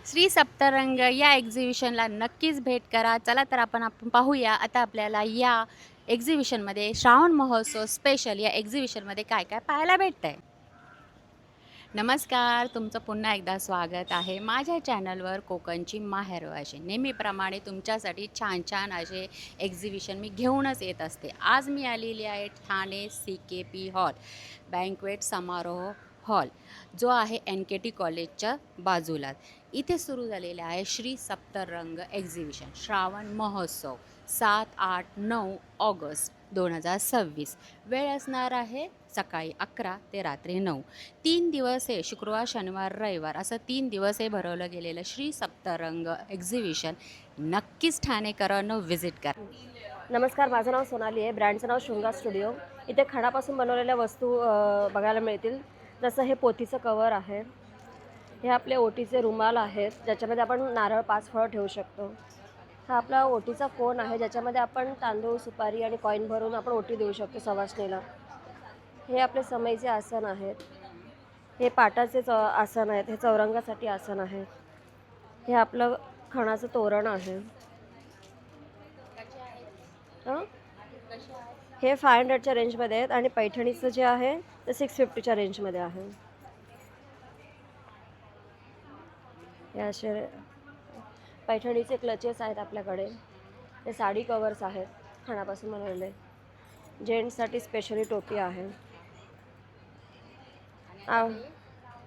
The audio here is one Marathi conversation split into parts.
श्री सप्तरंग या एक्झिबिशनला नक्कीच भेट करा. चला तर आपण पाहूया आता आपल्याला या एक्झिबिशनमध्ये श्रावण महोत्सव स्पेशल या एक्झिबिशनमध्ये काय-काय पाहायला भेटतंय. नमस्कार, तुमचं पुन्हा एकदा स्वागत आहे माझ्या चॅनलवर कोकणची माहेरवाशी. नेहमीप्रमाणे तुमच्यासाठी छान-छान असे एक्झिबिशन मी घेऊनच येत असते. आज मी आलेली आहे ठाणे CKP हॉल, बँक्वेट समारोह हॉल, जो आहे NKT कॉलेजच्या बाजूलाच. इथे सुरू झालेले आहे श्री सप्तरंग एक्झिबिशन श्रावण महोत्सव 7, 8, 9 ऑगस्ट 2026. वेळ असणार आहे सकाळी 11 ते रात्री 9. 3 दिवस हे शुक्रवार, शनिवार, रविवार असं 3 दिवस हे भरवलं गेलेलं श्री सप्तरंग एक्झिबिशन नक्कीच ठाणेकरांनो व्हिजिट करा. नमस्कार, माझं नाव सोनाली आहे. ब्रँडचं नाव शृंगार स्टुडिओ. इथे खणापासून बनवलेल्या वस्तू बघायला मिळतील. जसं हे पोथीचं कवर आहे, हे आपले ओटीचे रुमाल आहेत ज्याच्यामध्ये आपण नारळ 5 फळं ठेवू शकतो. हा आपला ओटीचा कोन आहे ज्याच्यामध्ये आपण तांदूळ, सुपारी आणि कॉईन भरून आपण ओटी देऊ शकतो सवासणीला. हे आपले समईचे आसन आहेत. हे पाटाचे आसन आहेत. हे चौरंगासाठी आसन आहे. हे आपलं खणाचं तोरण आहे. हे 500च्या रेंजमध्ये आहेत आणि पैठणीचं जे आहे ते 650च्या रेंजमध्ये आहे. हे असे पैठणीचे क्लचेस आहेत आपल्याकडे. हे साडी कवर्स आहेत खणापासून बनवलेले. जेंट्ससाठी स्पेशली टोपी आहे.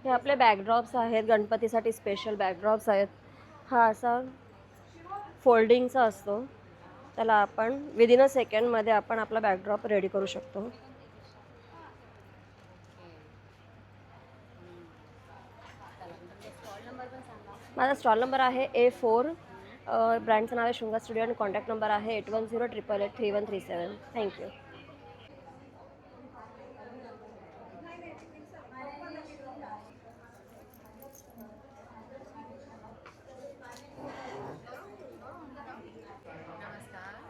हे आपले बॅकड्रॉप्स आहेत, गणपतीसाठी स्पेशल बॅकड्रॉप्स आहेत. हा असा फोल्डिंगचा असतो, त्याला आपण विदिन अ सेकंडमध्ये आपण आपला बॅकड्रॉप रेडी करू शकतो. माझा स्टॉल नंबर आहे A4. ब्रँडचं नाव आहे शृंगार स्टुडिओ आणि कॉन्टॅक्ट नंबर आहे 8108883137. थँक्यू.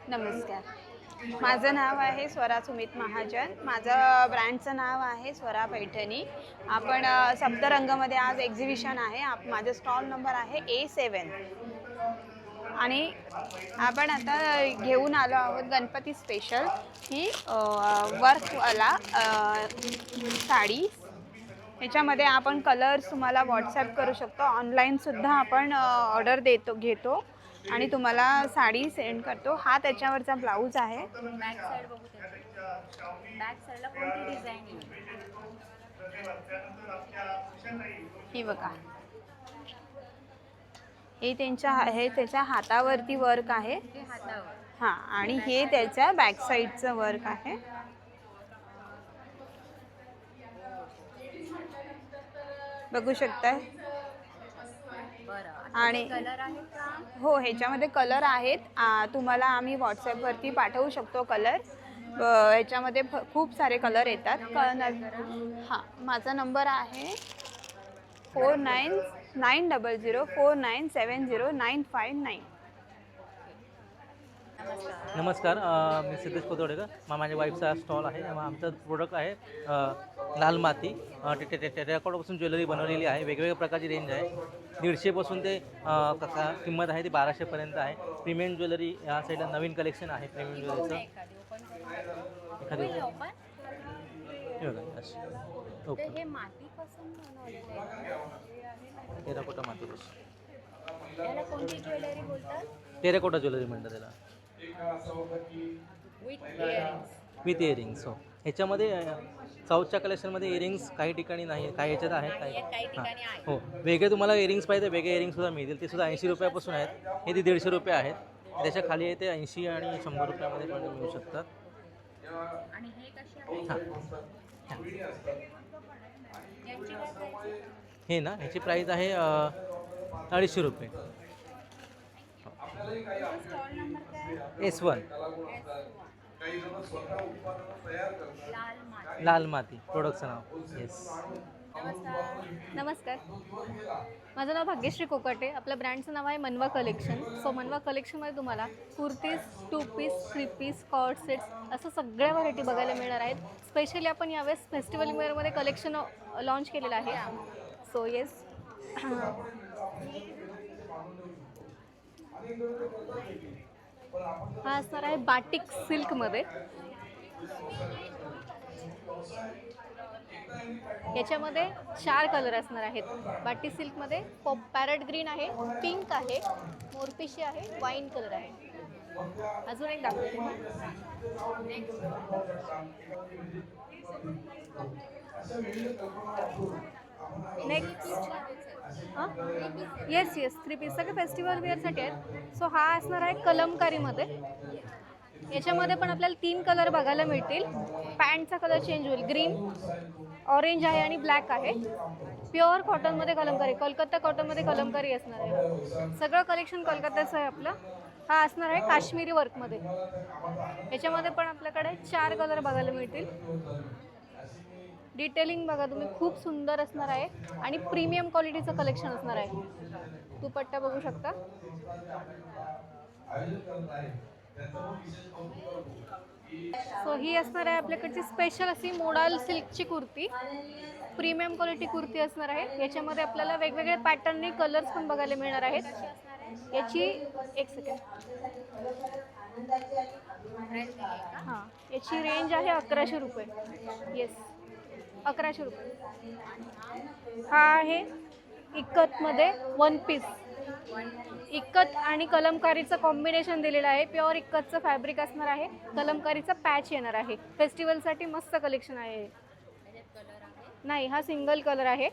नमस्कार. माझं नाव आहे स्वरा सुमित महाजन. माझं ब्रँडचं नाव आहे स्वरा पैठणी. आपण सप्तरंगमध्ये आज एक्झिबिशन आहे. माझं स्टॉल नंबर आहे A7 आणि आपण आता घेऊन आलो आहोत गणपती स्पेशल ही वर्कवाला साडी. ह्याच्यामध्ये आपण कलर्स तुम्हाला व्हॉट्सॲप करू शकतो. ऑनलाईनसुद्धा आपण ऑर्डर घेतो आणि तुम्हाला साडी सेंड करतो. हा त्याच्यावरचा ब्लाऊज आहे. बॅक साईड बघू त्याची. बॅक साईडला कोणती डिझाईन आहे? ही बघा, हे त्याच्या हातावरती वर्क आहे. ते हातावर. हां, आणि हे त्याच्या बॅक साईडचं वर्क आहे. बघू शकताय. बरं. आणि कलर आहे का? हो, ह्याच्यामध्ये कलर आहेत. तुम्हाला आम्ही व्हॉट्सॲपवरती पाठवू शकतो कलर. ह्याच्यामध्ये खूप सारे कलर येतात. हां, माझा नंबर आहे 499004970959. नमस्कार, मी सिद्धेश कोथवडेकर. माझ्या वाईफचा स्टॉल आहे. आमचं प्रोडक्ट आहे लाल माती. टेराकोटापासून ज्वेलरी बनवलेली आहे. वेगवेगळ्या प्रकारची रेंज आहे. 150पासून ते किंमत आहे ती 1200पर्यंत आहे. प्रीमियम ज्वेलरी या साईडला नवीन कलेक्शन आहे प्रीमियम ज्वेलरीचं. एखादी ओके. हे मातीपासून बनवलेलं आहे. टेराकोटा मातीपासून. याला कोणती ज्वेलरी बोलतात? टेराकोटा ज्वेलरी म्हणतात त्याला. With earrings. हो, ह्याच्यामध्ये साऊथच्या कलेक्शनमध्ये इयरिंग्स काही ठिकाणी नाही, काही ह्याच्यात आहेत, काही ठिकाणी आहे. हो, वेगळे तुम्हाला इयरिंग्स पाहिजे वेगळे इयरिंग्ससुद्धा मिळतील. ते सुद्धा 80 रुपयापासून आहेत. हे ते 150 रुपये आहेत. त्याच्या खाली आहे ते 80 आणि 100 रुपयामध्ये पण मिळू शकतात. आणि हे कसे आहे? हां, हे ना, ह्याची प्राईस आहे 250 रुपये. S1 लाल माती प्रोडक्टचं नाव. येस. नमस्कार, माझं नाव भाग्यश्री कोकटे. आपल्या ब्रँडचं नाव आहे मनवा कलेक्शन. सो मनवा कलेक्शनमध्ये तुम्हाला kurtis, 2 piece, 3 piece, cord sets असं सगळ्या व्हरायटी बघायला मिळणार आहेत. स्पेशली आपण यावेळेस फेस्टिवल वेअरमध्ये कलेक्शन लॉन्च केलेलं आहे. सो येस, हा असणार आहे बाटिक सिल्कमध्ये. याच्यामध्ये 4 कलर असणार आहेत. बाटिक सिल्कमध्ये पॅरट ग्रीन आहे, पिंक आहे, मोरपिशी आहे, वाईन कलर आहे. अजून एक दाखवते मी. नेक्स्ट हां येस येस 3 पीस सगळे फेस्टिवल वेअरसाठी आहेत. सो हा असणार आहे कलमकारीमध्ये. याच्यामध्ये पण आपल्याला 3 कलर बघायला मिळतील. पॅन्टचा कलर चेंज होईल, ग्रीन, ऑरेंज आहे आणि ब्लॅक आहे. प्युअर कॉटनमध्ये कलमकारी, कोलकाता कॉटनमध्ये कलमकारी असणार आहे. सगळं कलेक्शन कोलकाताचं आहे आपलं. हा असणार आहे काश्मीरी वर्कमध्ये. याच्यामध्ये पण आपल्याकडे 4 कलर बघायला मिळतील. डिटेलिंग बघा तुम्ही, खूप सुंदर असणार आहे आणि प्रीमियम क्वालिटीचं कलेक्शन असणार आहे. दुपट्टा बघू शकता. सो ही असणार आहे आपल्याकडची स्पेशल अशी मोडाल सिल्कची कुर्ती. प्रीमियम क्वालिटी कुर्ती असणार आहे. याच्यामध्ये आपल्याला वेगवेगळे पॅटर्नने कलर्स पण बघायला मिळणार आहेत. याची एक सेकंड. हां याची रेंज आहे 1100 रुपये. येस 1100 रुपये. हा आहे इक्कतमध्ये 1 पीस. इक्कत आणि कलमकारीचं कॉम्बिनेशन दिलेलं आहे. प्युअर इक्कतचं फॅब्रिक असणार आहे. कलमकारीचा पॅच येणार आहे. फेस्टिवलसाठी मस्त कलेक्शन आहे. नाही हा सिंगल कलर आहे.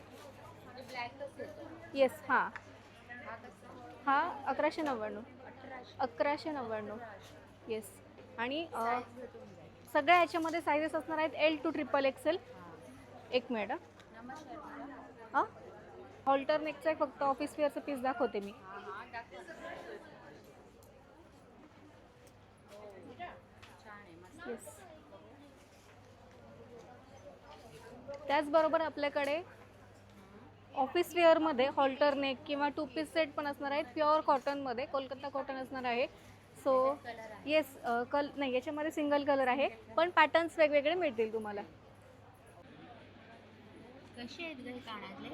येस हां हा 1199. 1199 येस. आणि सगळ्या ह्याच्यामध्ये साईजेस असणार आहेत L to XXL. एक मिनिट हां हॉल्टर नेकचा आहे. फक्त ऑफिस वेअरचं पीस दाखवते मी. येस. त्याचबरोबर आपल्याकडे ऑफिस वेअरमध्ये हॉल्टर नेक किंवा 2 पीस सेट पण असणार आहेत. प्युअर कॉटनमध्ये कोलकाता कॉटन असणार आहे. सो येस नाही याच्यामध्ये सिंगल कलर आहे पण पॅटर्न्स वेगवेगळे मिळतील तुम्हाला. कसे आहेत गं कानातले?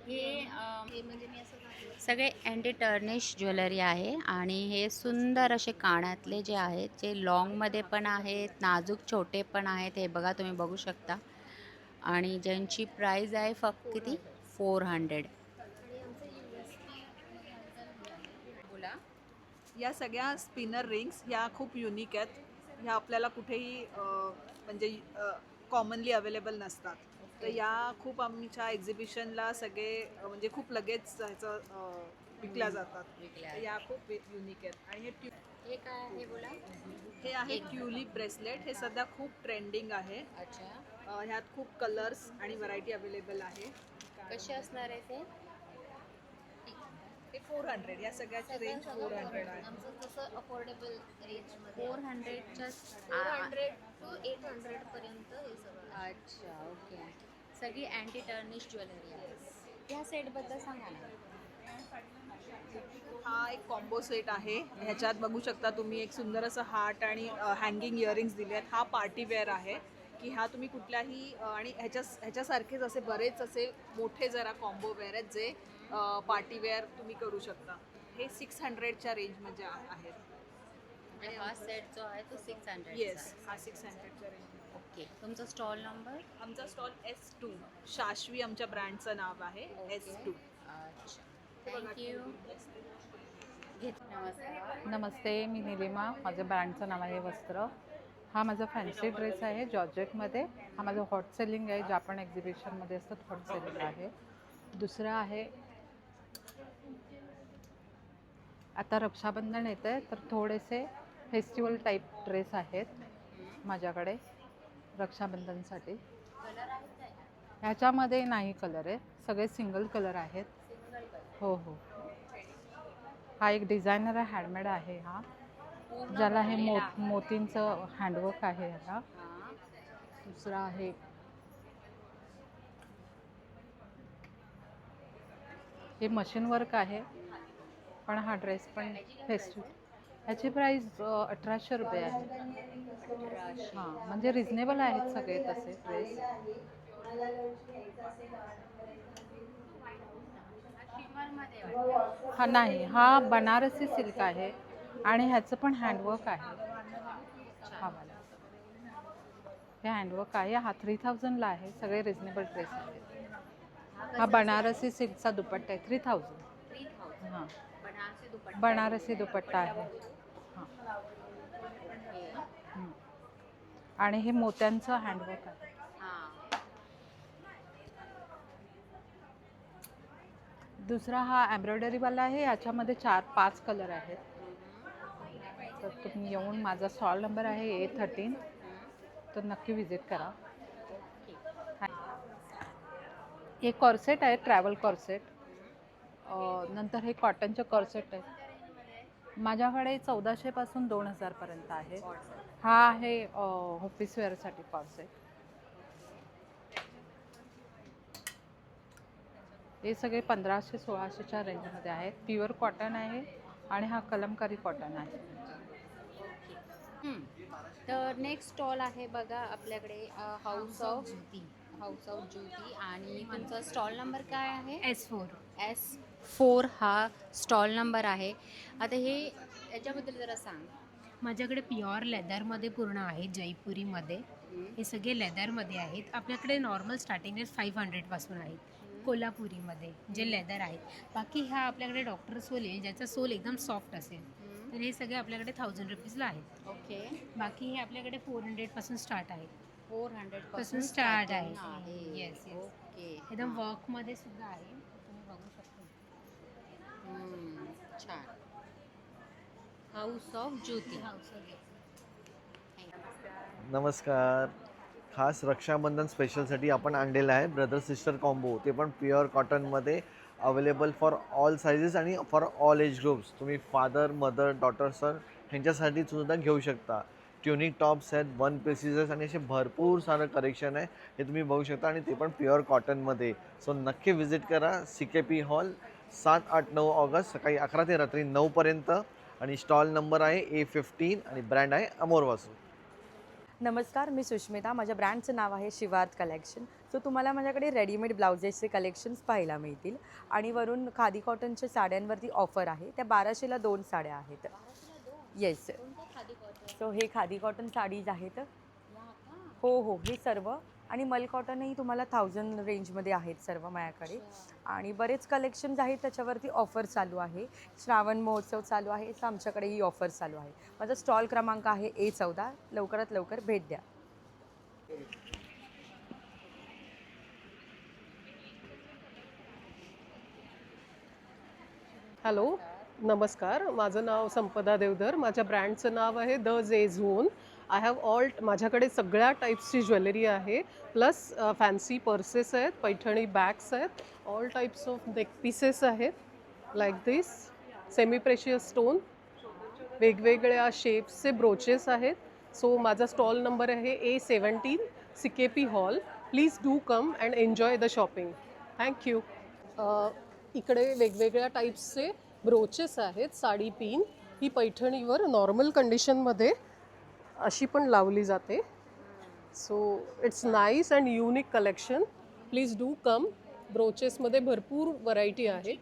हे म्हणजे मी असं सगळे अँटी टर्निश ज्वेलरी आहे आणि हे सुंदर असे कानातले जे आहेत जे लॉंगमध्ये पण आहेत, नाजूक छोटे पण आहेत. हे बघा तुम्ही बघू शकता. आणि ज्यांची प्राईज आहे फक्त किती 400. बोला. या सगळ्या स्पिनर रिंग्स ह्या खूप युनिक आहेत. ह्या आपल्याला कुठेही म्हणजे कॉमनली अवेलेबल नसतात. तर या खूप आमच्या एक्झिबिशनला सगळे म्हणजे खूप लगेच ह्याचं विकल्या जातात. तर या खूप युनिक आहेत. आणि हे काय आहे बोला? हे आहे ट्युलिप ब्रेसलेट. हे सध्या खूप ट्रेंडिंग आहे. अच्छा. ह्यात खूप कलर्स आणि व्हरायटी अवेलेबल आहे. कसे असणार आहे ते? ते 400. या सगळ्याची रेंज 400 आहे. आमचं जसं अफोर्डेबल रेंजमध्ये 400च्या 400 to 800 पर्यंत हे सगळं. अच्छा ओके. सगळी अँटी टर्निश ज्वेलरी आहे. या सेटबद्दल सांगा ना. हा एक कॉम्बो सेट आहे. ह्याच्यात बघू शकता तुम्ही एक सुंदर असं हार्ट आणि हँगिंग इयरिंग्स दिले आहेत. हा पार्टी वेअर आहे की हा तुम्ही कुठल्याही आणि ह्याच्यासारखेच असे बरेच असे मोठे जरा कॉम्बो वेअर आहेत जे पार्टी वेअर तुम्ही करू शकता. हे 600च्या रेंजमध्ये आहेत. म्हणजे हा सेट जो आहे तो 600. येस हा 600च्या रेंज. ओके. तुमचा स्टॉल नंबर? आमचा स्टॉल S2. शाश्वी आमच्या ब्रँडचं नाव आहे. S2. अच्छा थँक्यू. नमस्कार. नमस्ते, मी निलिमा. माझं ब्रँडचं नाव आहे वस्त्र. हा माझा फॅन्सी ड्रेस आहे जॉर्जेटमध्ये. हा माझं हॉट सेलिंग आहे. ज्या पण एक्झिबिशनमध्ये असतात हॉट सेलिंग आहे. दुसरं आहे आता रक्षाबंधन येतं आहे तर थोडेसे फेस्टिवल टाईप ड्रेस आहेत माझ्याकडे रक्षाबंधनसाठी. ह्याच्यामध्ये नाही कलर आहे, सगळे सिंगल कलर आहेत. हो हो. हा एक डिझायनर आहे, हँडमेड आहे. हा ज्याला हे मोतींचं हँडवर्क आहे ह्याला. दुसरा आहे हे मशीन वर्क आहे पण हा ड्रेस पण फेस्टिवल. ह्याची प्राईस 1800 रुपये आहे. हां म्हणजे रिजनेबल आहेत सगळे तसे ड्रेस. हा नाही, हा बनारसी सिल्क आहे आणि ह्याचं पण हँडवर्क आहे. हा वाला हे हँडवर्क आहे. हा 3000ला आहे. सगळे रिजनेबल ड्रेस आहेत. हा बनारसी सिल्कचा दुपट्टा आहे. 3000. 3000 हां, बनारसी दुपट्टा बनारसी दुपट्टा आहे. हां. हं. आणि हे मोत्यांचं हँडवर्क आहे. हां. दुसरा हा एम्ब्रॉयडरीवाला आहे. याच्यामध्ये 4-5 कलर आहेत. तर तुम्ही येऊन, माझा स्टॉल नंबर आहे A13, तर नक्की विजिट करा. हे कॉर्सेट आहे, ट्रॅव्हल कॉर्सेट. नंतर हे कॉटनचे कॉर्सेट आहे. माझ्याकडे 1400 पासून 2000 पर्यंत आहे. हा आहे ऑफिस वेअरसाठी कॉर्सेट. हे सगळे 1500-1600च्या रेंजमध्ये आहेत. प्युअर कॉटन आहे आणि हा कलमकारी कॉटन आहे. तर नेक्स्ट स्टॉल आहे बघा आपल्याकडे हाऊस ऑफ ज्योती आणि तुमचा स्टॉल नंबर काय आहे? S4 हा स्टॉल नंबर आहे. आता हे याच्याबद्दल जरा सांग. माझ्याकडे प्युअर लेदरमध्ये पूर्ण आहे, जयपुरीमध्ये. हे सगळे लेदरमध्ये आहेत. आपल्याकडे नॉर्मल स्टार्टिंग रेट 500पासून आहेत. कोल्हापुरीमध्ये जे लेदर आहेत. बाकी ह्या आपल्याकडे डॉक्टर सोल येईल, ज्याचा सोल एकदम सॉफ्ट असेल. तर हे सगळे आपल्याकडे 1000 रुपीजला आहेत. ओके. बाकी हे आपल्याकडे 400पासून स्टार्ट आहे. 400 पासून स्टार्ट आहे. Yes yes. ओके. एकदम वर्कमध्ये सुद्धा आहे, तुम्ही बघू शकता. छान. हाऊस ऑफ ज्योती. नमस्कार. खास रक्षाबंधन स्पेशलसाठी आपण आणलेलं आहे ब्रदर सिस्टर कॉम्बो. ते पण प्युअर कॉटनमध्ये, अवेलेबल फॉर ऑल सायझेस आणि फॉर ऑल एज ग्रुप्स. तुम्ही फादर, मदर, डॉटर, सन ह्यांच्यासाठी सुद्धा घेऊ शकता. ट्युनिक टॉप्स आहेत, वन पीसेस आणि असे भरपूर सारं कलेक्शन आहे, हे तुम्ही बघू शकता. आणि ते पण प्युअर कॉटनमध्ये. सो नक्की विजिट करा. CKP हॉल, 7, 8, 9 ऑगस्ट सकाळी 11 ते रात्री 9 पर्यंत. आणि स्टॉल नंबर आहे A15 आणि ब्रँड आहे अमोर वासू. नमस्कार, मी सुष्मिता. माझ्या ब्रँडचं नाव आहे शिवार्थ कलेक्शन. सो तुम्हाला माझ्याकडे रेडीमेड ब्लाउजेसचे कलेक्शन्स पाहायला मिळतील. आणि वरून खादी कॉटनच्या साड्यांवरती ऑफर आहे. त्या 1200ला 2 साड्या आहेत. येस. सो हे खादी कॉटन साडीज आहेत. हो हो, हे सर्व. आणि मल कॉटनही तुम्हाला 1000 रेंजमध्ये आहेत सर्व माझ्याकडे. आणि बरेच कलेक्शन्स आहेत, त्याच्यावरती ऑफर चालू आहे. श्रावण महोत्सव चालू आहे, तर आमच्याकडे ही ऑफर चालू आहे. माझा स्टॉल क्रमांक आहे A14. लवकरात लवकर भेट द्या. हॅलो, नमस्कार. माझं नाव संपदा देवधर. माझ्या ब्रँडचं नाव आहे द जे झोन. I have all. माझ्याकडे सगळ्या टाईप्सची ज्वेलरी आहे, प्लस फॅन्सी पर्सेस आहेत, पैठणी बॅग्स आहेत, all types of neck pieces आहेत, like this, semi precious stone, वेगवेगळ्या शेप्सचे ब्रोचेस आहेत. सो माझा स्टॉल नंबर आहे A17, CKP hall. Please do come and enjoy the shopping. Thank you. इकडे वेगवेगळ्या टाईप्सचे ब्रोचेस आहेत. साडी पिन ही पैठणीवर नॉर्मल कंडिशनमध्ये अशी पण लावली जाते. So it's nice and unique collection. Please do come. ब्रोचेसमध्ये भरपूर व्हरायटी आहे.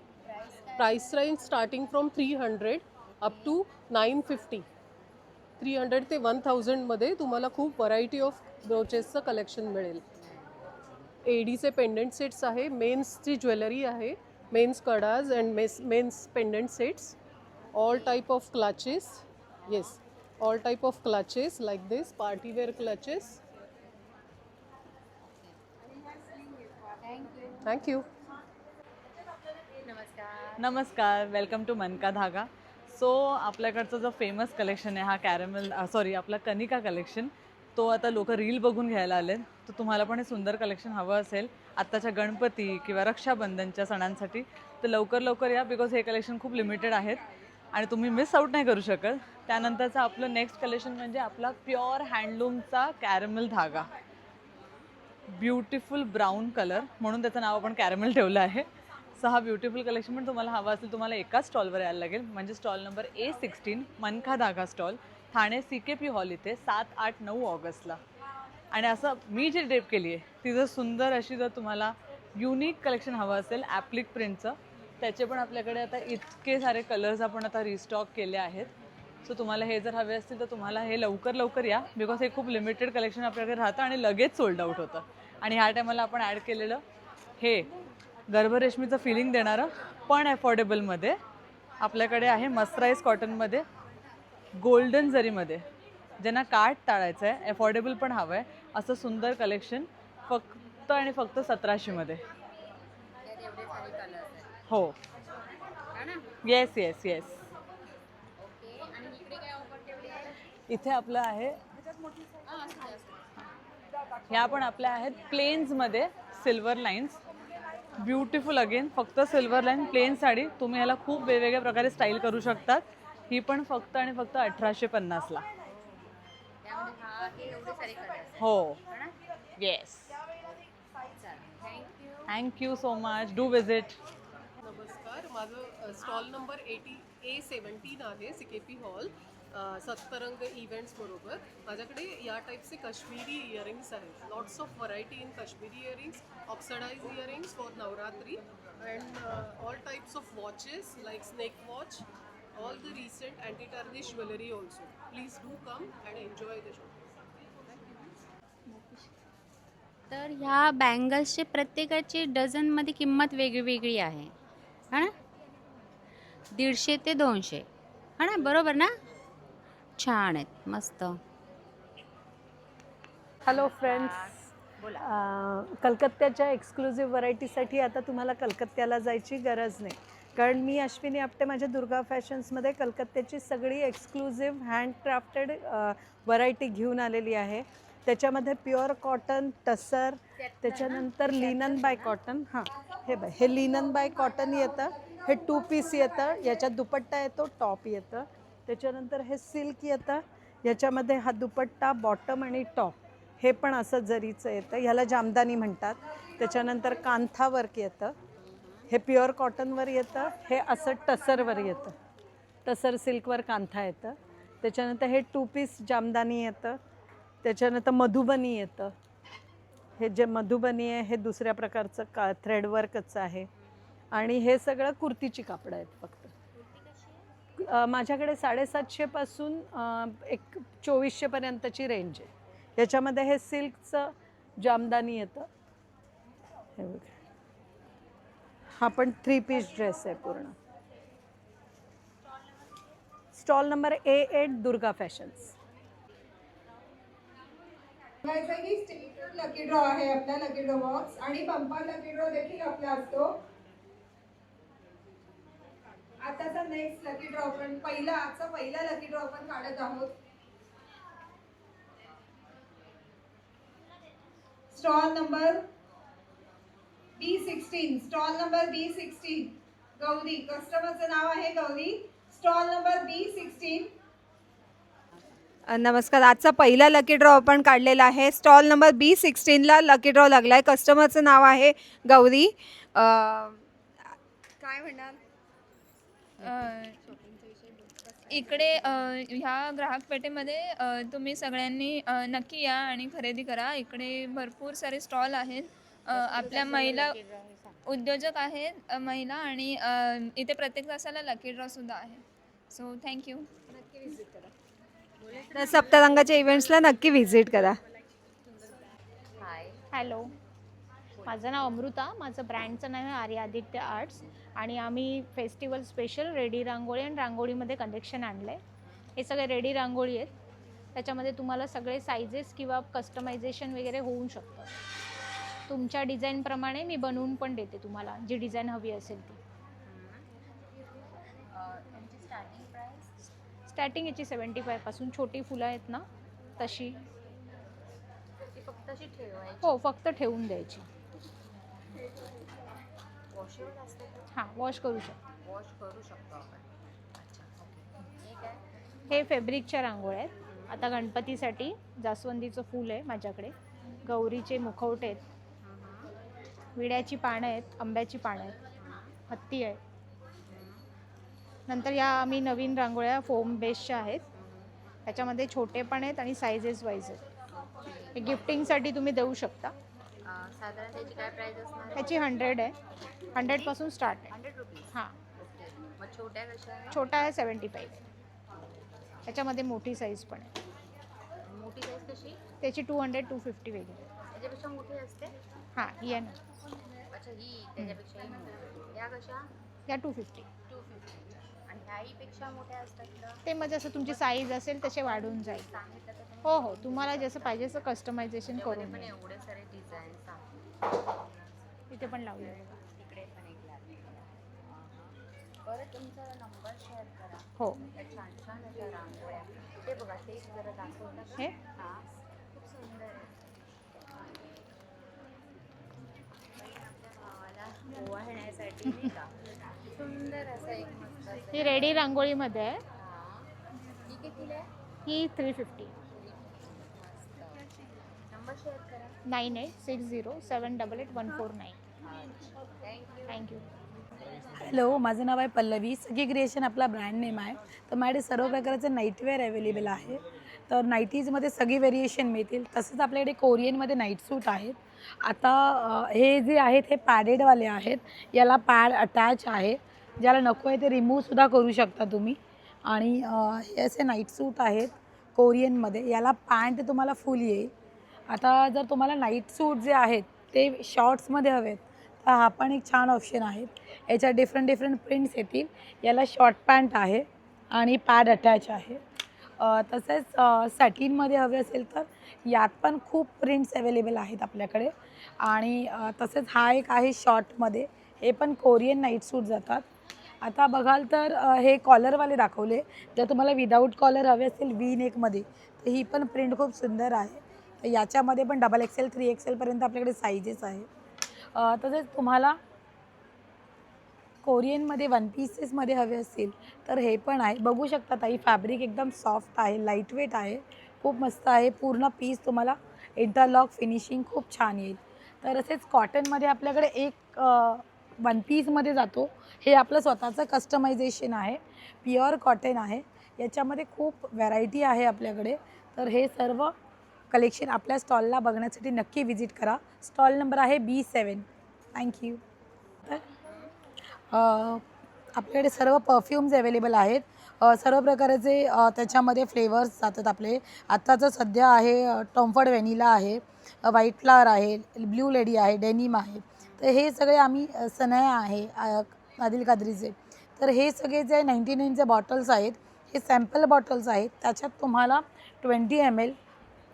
Price range starting from 300 up to 950. 300 ते 1000मध्ये तुम्हाला खूप व्हरायटी ऑफ ब्रोचेसचं कलेक्शन मिळेल. एडीचे पेंडंट सेट्स आहे, मेन्सची ज्वेलरी आहे, मेन्स कडाज and men's pendant sets, all type of clutches. Yes, all type of clutches like this, party wear clutches. Thank you. नमस्कार. वेलकम टू मन का धागा. सो आपल्याकडचं जो फेमस कलेक्शन आहे हा कॅरमेल आपला कनिका कलेक्शन, तो आता लोक रील बघून घ्यायला आले. तर तुम्हाला पण हे सुंदर कलेक्शन हवं असेल आत्ताच्या गणपती किंवा रक्षाबंधनच्या सणांसाठी, तर लवकर लवकर या, बिकॉज हे कलेक्शन खूप लिमिटेड आहेत आणि तुम्ही मिस आऊट नाही करू शकत. त्यानंतरचं आपलं नेक्स्ट कलेक्शन म्हणजे आपला प्युअर हँडलूमचा कॅरमेल धागा, ब्युटिफुल ब्राऊन कलर, म्हणून त्याचं नाव आपण कॅरमेल ठेवलं आहे. सो हा ब्युटिफुल कलेक्शन पण तुम्हाला हवा असेल, तुम्हाला एकाच स्टॉलवर यायला लागेल. म्हणजे स्टॉल नंबर A16, मनका धागा स्टॉल, ठाणे CKP हॉल इथे, 7, 8, 9 ऑगस्टला. आणि असं मी जी ड्रेप केली आहे ती जर सुंदर अशी, जर तुम्हाला युनिक कलेक्शन हवं असेल ॲप्लिक प्रिंटचं, त्याचे पण आपल्याकडे आता इतके सारे कलर्स आपण आता रिस्टॉक केले आहेत. सो तुम्हाला हे जर हवे असतील तर तुम्हाला हे लवकर या, बिकॉज हे खूप लिमिटेड कलेक्शन आपल्याकडे राहतं आणि लगेच सोल्ड आउट होतं. आणि ह्या टायमाला आपण ॲड केलेलं हे गर्भरेशमीचं फिलिंग देणारं पण अफोर्डेबलमध्ये आपल्याकडे आहे. मस्टराईज कॉटनमध्ये गोल्डन जरीमध्ये, ज्यांना काठ टाळायचं आहे, अफोर्डेबल पण हवं आहे, असं सुंदर कलेक्शन फक्त आणि फक्त 1700मध्ये. हो, येस येस येस. इथे आपलं आहे, ह्या पण आपल्या आहेत प्लेन्समध्ये सिल्वर लाईन्स, ब्युटिफुल. अगेन फक्त सिल्वर लाईन प्लेन साडी. तुम्ही ह्याला खूप वेगवेगळ्या प्रकारे स्टाईल करू शकतात. ही पण फक्त आणि फक्त 1850ला. हो, yes. Thank you so much. Do visit. नमस्कार, माझं स्टॉल नंबर 80A17 आहे, सिकेपी हॉल, सत्तरंग इव्हेंट्स बरोबर. माझ्याकडे या टाईपचे काश्मीरी इयरिंग्स आहेत. Lots of variety in Kashmiri earrings, oxidise earrings for Navratri, and all types of watches like snake watch, all the recent anti tarnish jewellery also. Please do come and enjoy the show. तर ह्या बँगल्सचे प्रत्येकाची डझनमध्ये किंमत वेगळी आहे, हा ना. 150 ते 200, हा ना, बरोबर ना. छान आहेत, मस्त. हॅलो फ्रेंड्स, कलकत्त्याच्या एक्सक्लुझिव्ह व्हरायटीसाठी आता तुम्हाला कलकत्त्याला जायची गरज नाही, कारण मी अश्विनी आपटे माझ्या दुर्गा फॅशन्समध्ये कलकत्त्याची सगळी एक्सक्लुझिव्ह हँडक्राफ्टेड व्हरायटी घेऊन आलेली आहे. त्याच्यामध्ये प्युअर कॉटन, टसर, त्याच्यानंतर लिनन बाय कॉटन. हां, हे लिनन बाय कॉटन येतं, हे 2 पीस येतं, याच्यात दुपट्टा येतो, टॉप येतं. त्याच्यानंतर हे सिल्क येतं, याच्यामध्ये हा दुपट्टा, बॉटम आणि टॉप हे पण असं जरीचं येतं, ह्याला जामदानी म्हणतात. त्याच्यानंतर कांथा वर्क येतं, हे प्युअर कॉटनवर येतं, हे असं टसरवर येतं, टसर सिल्कवर कांथा येतं. त्याच्यानंतर हे 2 पीस जामदानी येतं. त्याच्यानंतर मधुबनी येतं, हे जे मधुबनी आहे हे दुसऱ्या प्रकारचं थ्रेडवर्कच आहे. आणि हे सगळं कुर्तीची कापडं आहेत फक्त. माझ्याकडे 750 पासून 2400 पर्यंतची रेंज आहे. याच्यामध्ये हे सिल्कचं जामदानी येतं. हे बघा, हा पण 3 पीस ड्रेस आहे पूर्ण. Stall number A8 Durga fashions. Lucky draw आहे आपला, लकी ड्रॉ बॉक्स आणि बंपर लकी ड्रॉ देखील आपला असतो. आताचा नेक्स्ट लकी ड्रॉ पण पहिला लकी ड्रॉ आपण काढत आहोत. Stall number B16, stall number B16 Gauri, कस्टमरचं नाव आहे गौरी. Stall number B16. नमस्कार, आजचा पहिला लकी ड्रॉ आपण काढलेला आहे. स्टॉल नंबर B16ला लकी ड्रॉ लागला आहे. कस्टमरचं नाव आहे गौरी. काय म्हणणार इकडे ह्या ग्राहक पेठेमध्ये तुम्ही सगळ्यांनी नक्की या आणि खरेदी करा. इकडे भरपूर सारे स्टॉल आहेत. आपल्या महिला उद्योजक आहेत महिला, आणि इथे प्रत्येक तासाला लकी ड्रॉसुद्धा आहे. So thank you. नक्की व्हिजिट करा. सप्तरंगाच्या इव्हेंट्सला नक्की व्हिजिट करा. हॅलो, माझं नाव अमृता, माझं ब्रँडचं नाव आहे आर्यादित्य आर्ट्स, आणि आम्ही फेस्टिवल स्पेशल रेडी रांगोळी आणि रांगोळीमध्ये कलेक्शन आणलं आहे. हे सगळे रेडी रांगोळी आहेत, त्याच्यामध्ये तुम्हाला सगळे सायझेस किंवा कस्टमायझेशन वगैरे होऊ शकतं. तुमच्या डिझाईनप्रमाणे मी बनवून पण देते तुम्हाला, जी डिझाईन हवी असेल ती. स्टार्टिंग याची 75 पासून, छोटी फुलं आहेत ना तशी. फक्त अशी ठेवायची? हो, फक्त ठेवून द्यायची. हां, वॉश करू शकतो आपण. हे फॅब्रिकच्या रांगोळ्या आहेत. आता गणपतीसाठी जास्वंदीचं फूल आहे माझ्याकडे, गौरीचे मुखवटे आहेत, विड्याची पानं आहेत, आंब्याची पानं आहेत, हत्ती आहे. नंतर या आम्ही नवीन रांगोळ्या फोम बेसच्या आहेत, त्याच्यामध्ये छोटे पण आहेत आणि सायझेस वाईज आहेत. हे गिफ्टिंगसाठी तुम्ही देऊ शकता. साधारण त्याची काय प्राइस असणार आहे? त्याची 100 आहे, 100पासून स्टार्ट आहे. 100 रुपीज. हां, ओके. मग छोट्या कशा आहे? छोटा आहे 75. त्याच्यामध्ये मोठी साईज पण आहे. मोठी साईज कशी? त्याची 200 250 वेगळी. त्याच्यापेक्षा मोठी असते? हां, ही आहे ना, अच्छा, ही त्याच्यापेक्षा ही मोठी. या कशा? या 250. 250. आणि ह्याही पेक्षा मोठ्या असतात का? ते मग जसं तुमची साईज असेल तसे वाढून जाईल. सांगितलं तर तुम्ही? हो हो, तुम्हाला जसं पाहिजे तसं कस्टमायझेशन त्याच्यामध्ये करून पण मिळेल. एवढे सारे डिझाईन्स आहेत. इथे पण लावले आहे. तिकडे पण एक लागले. बरं, तुमचा नंबर शेअर करा. हो. त्या छान छान अशा रांगोळ्या. ते बघा, ते जरा दाखवता का? हे? हां, खूप सुंदर आहे. आपल्या भावाला ओवाळण्यासाठी नाही का सुंदर असं एक मस्त असं. ही रेडी रांगोळीमध्ये आहे. हां. ही कितीला आहे? ही 350. मस्त. नंबर शेअर करा. 9860788149. थँक्यू. थँक्यू. हॅलो, माझं नाव आहे पल्लवी. सगळी क्रिएशन आपला ब्रँड नेम आहे. तर माझ्याकडे सर्व प्रकारचे नाईटवेअर अवेलेबल आहे. तर नाईटीजमध्ये सगळी व्हेरिएशन मिळतील. तसंच आपल्याकडे कोरियनमध्ये नाईट सूट आहेत. आता हे जे आहेत हे पॅडेडवाले आहेत. याला पॅड अटॅच आहे. ज्याला नको आहे ते रिमूव्हसुद्धा करू शकता तुम्ही. आणि हे असे नाईट सूट आहेत कोरियनमध्ये. याला पॅन्ट तुम्हाला फुल येईल. आता जर तुम्हाला नाईट सूट जे आहेत ते शॉर्ट्समध्ये हवेत तर हा पण एक छान ऑप्शन आहे. याच्यात डिफरंट प्रिंट्स येतील. याला शॉर्ट पॅन्ट आहे आणि पॅड अटॅच आहे. तसेच सॅटिनमध्ये हवे असेल तर यात पण खूप प्रिंट्स अवेलेबल आहेत आपल्याकडे. आणि तसेच हा एक आहे शॉर्टमध्ये. हे पण कोरियन नाईट सूट जातात. आता बघाल तर हे कॉलरवाले दाखवले. जर तुम्हाला विदाऊट कॉलर हवे असेल वी नेकमध्ये तर ही पण प्रिंट खूप सुंदर आहे. तर याच्यामध्ये पण XXL 3XL आपल्याकडे साईजेस आहे. तसेच तुम्हाला कोरियनमध्ये वन पीसेसमध्ये हवे असतील तर हे पण आहे. बघू शकता ताई, फॅब्रिक एकदम सॉफ्ट आहे, लाईटवेट आहे, खूप मस्त आहे. पूर्ण पीस तुम्हाला इंटरलॉक फिनिशिंग खूप छान येईल. तर असेच कॉटनमध्ये आपल्याकडे एक वन पीसमध्ये जातो. हे आपलं स्वतःचं कस्टमायझेशन आहे. प्युअर कॉटन आहे. याच्यामध्ये खूप व्हरायटी आहे आपल्याकडे. तर हे सर्व कलेक्शन आपल्या स्टॉलला बघण्यासाठी नक्की विजिट करा. स्टॉल नंबर आहे B7. थँक्यू. तर आपल्याकडे सर्व परफ्यूम्स अवेलेबल आहेत. सर्व प्रकारचे त्याच्यामध्ये फ्लेवर्स जातात आपले. आत्ताचं सध्या आहे टॉमफर्ड व्हॅनिला आहे, व्हाईट फ्लावर आहे, ब्ल्यू लेडी आहे, डेनिम आहे. तर हे सगळे आम्ही सनाया आहे आदिल कादरीचे. तर हे सगळे जे 99चे बॉटल्स आहेत हे सॅम्पल बॉटल्स आहेत. त्याच्यात तुम्हाला 20 ml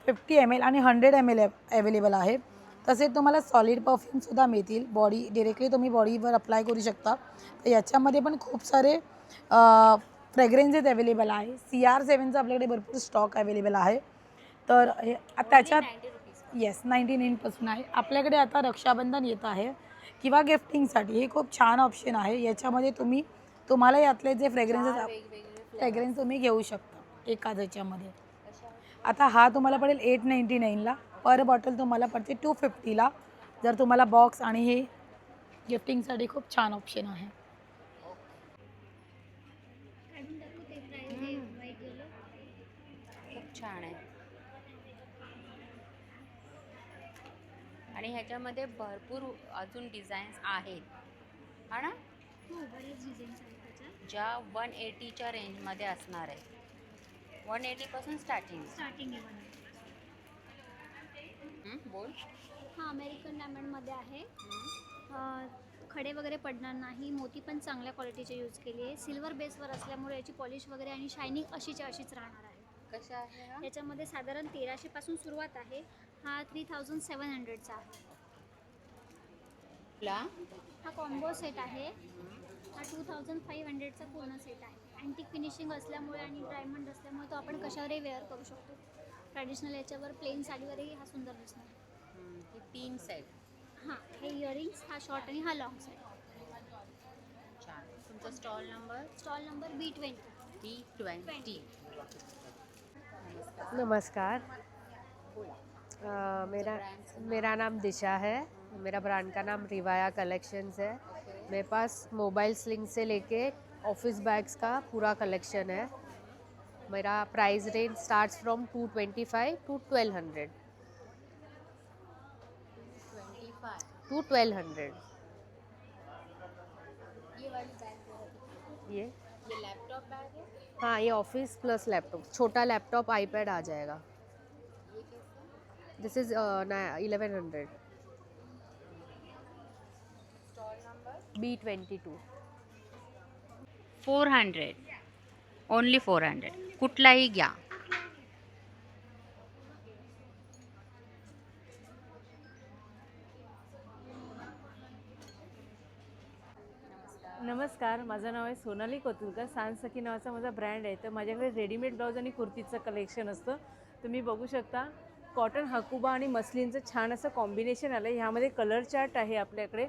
50 ml आणि 100 ml अवेलेबल आहे. तसेच तुम्हाला सॉलिड परफ्यूमसुद्धा मिळतील. बॉडी डिरेक्टली तुम्ही बॉडीवर अप्लाय करू शकता. तर याच्यामध्ये पण खूप सारे फ्रेग्रेन्सेस अवेलेबल आहे. CR7चा आपल्याकडे भरपूर स्टॉक अवेलेबल आहे. तर हे त्याच्यात 99पासून आहे. आपल्याकडे आता रक्षाबंधन येत आहे किंवा गिफ्टिंगसाठी हे खूप छान ऑप्शन आहे. याच्यामध्ये तुम्हाला यातले जे फ्रेग्रेन्स तुम्ही घेऊ शकता एकाच याच्यामध्ये. आता हा तुम्हाला पडेल 899ला. पर बॉटल तुम्हाला पडते 250ला. जर तुम्हाला बॉक्स आणि हे गिफ्टिंगसाठी खूप छान ऑप्शन आहे. खूप छान आहे. आणि ह्याच्यामध्ये भरपूर अजून डिझाईन्स आहेत, हा ना? बरेच डिझाईन्स आहेत त्याच्यात. ज्या 180च्या रेंजमध्ये असणार आहे. 180पासून स्टार्टिंग आहे बोल. हा अमेरिकन डायमंडमध्ये आहे. खडे वगैरे पडणार नाही. मोती पण चांगल्या क्वालिटीचे यूज केली आहे. सिल्वर बेसवर असल्यामुळे याची पॉलिश वगैरे आणि शायनिंग अशीच्या अशीच राहणार आहे. कशा आहे हा? याच्यामध्ये साधारण 1300 पासून सुरुवात आहे. हा 3700चा आहे. हा कॉम्बो सेट आहे. हा 2500चा पूर्ण सेट आहे. अँटिक फिनिशिंग असल्यामुळे आणि डायमंड असल्यामुळे तो आपण कशावरही वेअर करू शकतो. ट्रॅडिशनल याच्यावर प्लेन साडीवरही हा सुंदर दिसणार. हे 3 सेट. हां, हे इयरिंग्स, हा शॉर्ट आणि हा लॉंग सेट. छान. तुमचा स्टॉल नंबर B20. B20. नमस्कार. मेरा नाम दिशा है. मेरा ब्रांड का नाम रिवाया कलेक्शंस है. मेरे पास मोबाइल स्लिंग से लेके ऑफिस बैग्स का पूरा कलेक्शन है. मेरा price range starts from 225 to 1200. To 1200। ये वाली बैग ये लैपटॉप बैग है। हाँ, ये ऑफिस प्लस लैपटॉप, छोटा लैपटॉप आईपैड आ जाएगा। ये कैसा? This is 1100। Stall number B22। 400, only 400, कुठलाही घ्या। नमस्कार, माझं नाव आहे सोनाली कोतुरकर। सांसखी नावाचा माझा ब्रँड आहे। तर माझ्याकडे रेडीमेड ब्लाऊज आणि कुर्तीचं कलेक्शन असतं। तुम्ही बघू शकता कॉटन हकुबा आणि मस्लिनचं छान असं कॉम्बिनेशन आलं आहे। ह्यामध्ये कलर चार्ट आहे आपल्याकडे,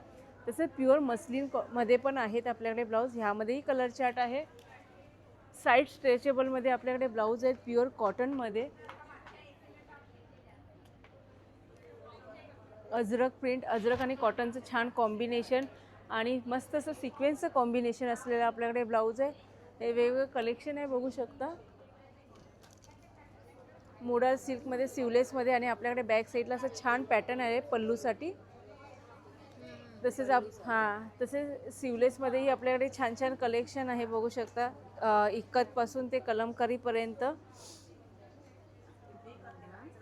तसं प्युअर मस्लिन मध्ये पण आहेत आपल्याकडे ब्लाऊज। ह्यामध्येही कलर चार्ट आहे। साईड स्ट्रेचेबलमध्ये आपल्याकडे ब्लाऊज आहेत प्युअर कॉटनमध्ये। अजरक प्रिंट, अजरक आणि कॉटनचं छान कॉम्बिनेशन आणि मस्त असं सिक्वेन्सचं कॉम्बिनेशन असलेलं आपल्याकडे ब्लाऊज आहे। हे वेगवेगळं कलेक्शन आहे, बघू शकता। मोडा सिल्कमध्ये, सिवलेसमध्ये आणि आपल्याकडे बॅक साईडला असं छान पॅटर्न आहे पल्लूसाठी। तसेच तसेच सिवलेसमध्येही आपल्याकडे छान छान कलेक्शन आहे, बघू शकता। इक्कतपासून ते कलमकारीपर्यंत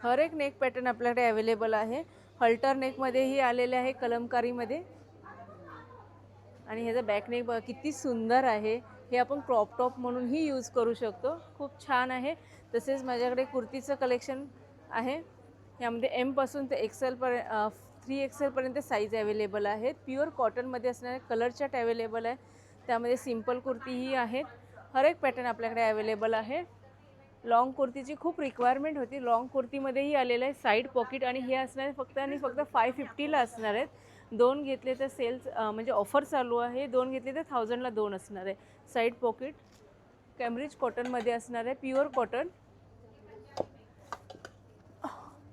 हर एक नेक पॅटर्न आपल्याकडे अवेलेबल आहे। हल्टर नेकमध्येही आलेले आहे कलमकारीमध्ये। आणि ह्याचा बॅक नेक बघा किती सुंदर आहे। हे आपण क्रॉप टॉप म्हणूनही यूज करू शकतो, खूप छान आहे। तसेच माझ्याकडे कुर्तीचं कलेक्शन आहे। यामध्ये एमपासून ते XL 3XL पर्यंत साईज अवेलेबल आहेत। प्युअर कॉटनमध्ये असणारे कलर चार्ट अवेलेबल आहे। त्यामध्ये सिंपल कुर्तीही आहेत। हर एक पॅटर्न आपल्याकडे अवेलेबल आहे। लॉंग कुर्तीची खूप रिक्वायरमेंट होती, लॉंग कुर्तीमध्येही आलेलं आहे। साईड पॉकेट आणि हे असणार फक्त आणि फक्त 550ला असणार आहेत। 2 घेतले तर सेल्स म्हणजे ऑफर चालू आहे। 2 घेतले तर 1000ला 2 असणार आहे। साईड पॉकेट कॅम्ब्रिज कॉटनमध्ये असणार आहे, प्युअर कॉटन।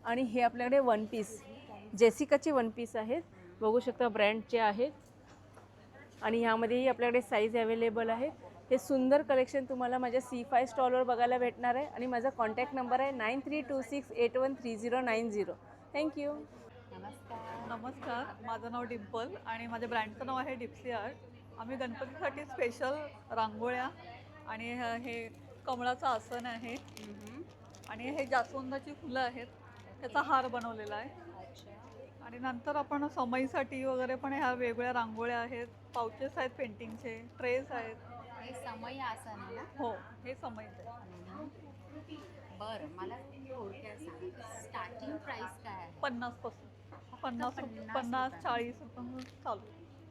आणि हे आपल्याकडे वन पीस, जेसिकाचे वन पीस आहेत, बघू शकता ब्रँडचे आहेत। आणि ह्यामध्येही आपल्याकडे साईज अवेलेबल आहे। हे सुंदर कलेक्शन तुम्हाला माझ्या C5 स्टॉलवर बघायला भेटणार आहे। आणि माझा कॉन्टॅक्ट नंबर आहे 9326813090। थँक्यू। नमस्कार, माझं नाव डिम्पल आणि माझ्या ब्रँडचं नाव आहे डिप्सी आर्ट। आम्ही गणपतीसाठी स्पेशल रांगोळ्या आणि हे कमळाचं आसन आहे आणि हे जास्वंदाची फुलं आहेत, त्याचा हार बनवलेला आहे। आणि नंतर आपण समईसाठी वगैरे पण ह्या वेगवेगळ्या रांगोळ्या आहेत, पाउचेस आहेत, पेंटिंगचे ट्रेस आहेत। हे समई आसन आहे ना? हो, हे समईचं आहे। बरं, मला थोडक्यात सांग, स्टार्टिंग प्राइस काय आहे? 50 पासून 50 40 रुपये चालू।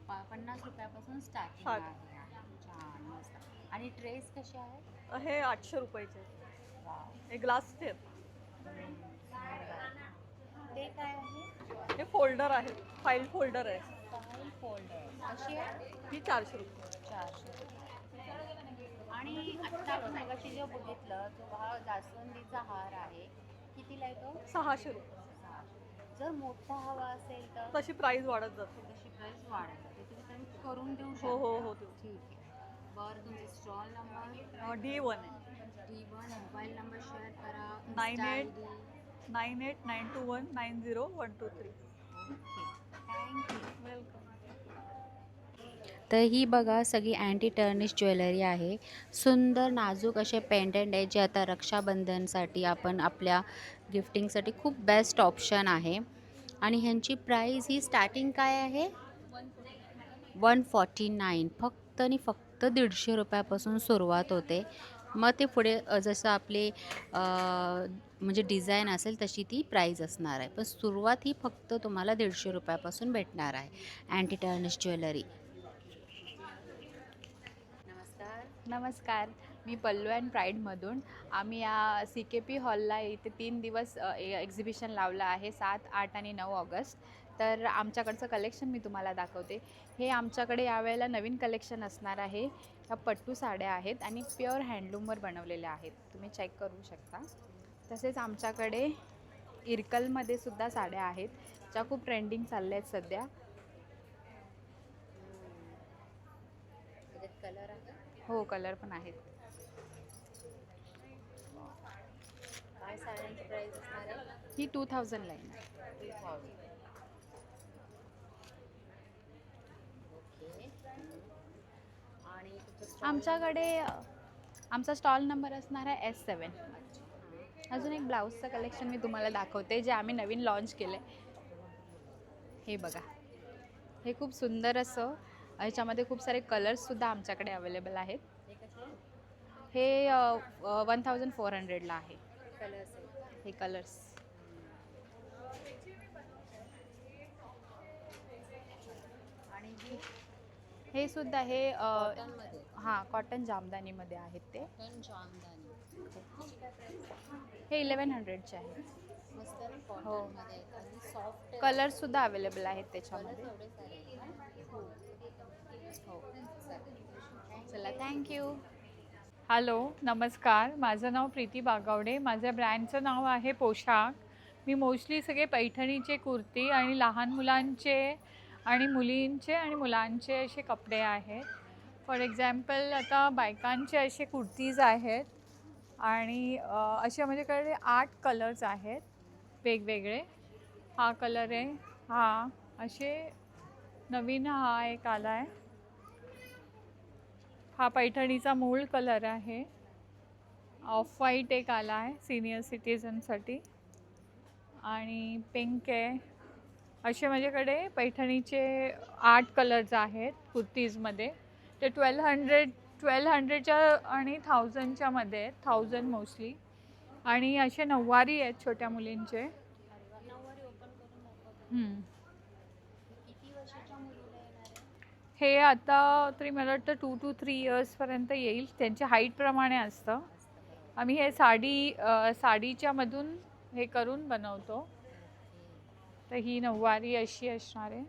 50 रुपयापासून स्टार्टिंग Start. आहे। छान, मस्त। आणि ट्रेस कसे आहेत? हे 800 रुपयाचे हे ग्लासचे आहेत। ते काय आहे? हे फोल्डर आहे, फाईल फोल्डर आहे। फाईल फोल्डर कशी आहे? ही 400 रुपये। 400 आणि आत्ता आपण मगाशी जो बघितलं तो हा जास्वंदीचा हार आहे, कितीला येतो? 600 रुपये। जर मोठा हवा असेल तर तशी प्राइस वाढत जाते। तशी प्राइस वाढत जाते, तुम्ही करून देऊ शकता? हो ठीक आहे। बरं, तुमचा स्टॉल नंबर? D1 आहे। D1। मोबाईल नंबर शेअर करा। 9892190123। Thank you, welcome. तर ही बघा सगळी अँटी टर्निश ज्वेलरी आहे। सुंदर नाजूक असे पेंडंट आहे, जे आता रक्षाबंधनसाठी आपण आपल्या गिफ्टिंगसाठी खूप बेस्ट ऑप्शन आहे। आणि ह्यांची प्राईस ही स्टार्टिंग काय आहे? 149, फक्त आणि फक्त 150 रुपयापासून सुरुवात होते। मग ते पुढे जसं आपले म्हणजे डिझाईन असेल तशी ती प्राईज असणार आहे, पण सुरुवात ही फक्त तुम्हाला 150 रुपयापासून भेटणार आहे अँटी टर्निश ज्वेलरी। नमस्कार, मी पल्लू अँड प्राईडमधून। आम्ही या CKP हॉलला इथे 3 दिवस एक्झिबिशन लावलं आहे, 7, 8 आणि 9 ऑगस्ट। तर आमच्याकडचं कलेक्शन मी तुम्हाला दाखवते। हे आमच्याकडे यावेळेला नवीन कलेक्शन असणार आहे। ह्या पट्टू साड्या आहेत आणि प्युअर हँडलूमवर बनवलेल्या आहेत, तुम्ही चेक करू शकता। तसेच आमच्याकडे इरकलमध्ये सुद्धा साड्या आहेत, ज्या खूप ट्रेंडिंग चालल्या आहेत सध्या। कलर आहे? हो, कलर पण आहेत। काय साड्यांची प्राईस असणार आहे? ही 2000 ला येणार। 2000। आमच्याकडे आमचा स्टॉल नंबर असणार आहे S7. अजून एक ब्लाऊजचं कलेक्शन मी तुम्हाला दाखवते जे आम्ही नवीन लॉन्च केलं आहे. हे बघा, हे खूप सुंदर असं, ह्याच्यामध्ये खूप सारे कलर्ससुद्धा आमच्याकडे अवेलेबल आहेत. हे 1400ला आहे. हे कलर्स आणि हे सुद्धा हे हां कॉटन जामदानीमध्ये आहेत ते. हे 1100चे आहे. हो, कलर्ससुद्धा अवेलेबल आहेत त्याच्यामध्ये. हो, चला थँक्यू. हॅलो, नमस्कार. माझं नाव प्रीती बागावडे. माझ्या ब्रँडचं नाव आहे पोशाख. मी मोस्टली सगळे पैठणीचे कुर्ती आणि लहान मुलांचे आणि मुलींचे आणि मुलांचे असे कपडे आहेत. फॉर एक्झाम्पल आता बायकांचे असे कुर्तीज आहेत आणि असे माझ्याकडे 8 कलर्स आहेत वेगवेगळे. हा कलर आहे, हा असे नवीन हा एक आला आहे. हा पैठणीचा मूळ कलर आहे. ऑफ व्हाईट एक आला आहे सिनियर सिटीजनसाठी आणि पिंक आहे. असे माझ्याकडे पैठणीचे 8 कलर्स आहेत कुर्तीजमध्ये. ते 1200च्या आणि 1000च्या मध्ये आहेत, 1000 मोस्टली. आणि असे नऊवारी आहेत छोट्या मुलींचे. हे आता तरी मला वाटतं 2 to 3 इयर्सपर्यंत येईल. त्यांच्या हाईटप्रमाणे असतं. आम्ही हे साडीच्या मधून हे करून बनवतो. तर ही नऊवारी अशी असणार आहे.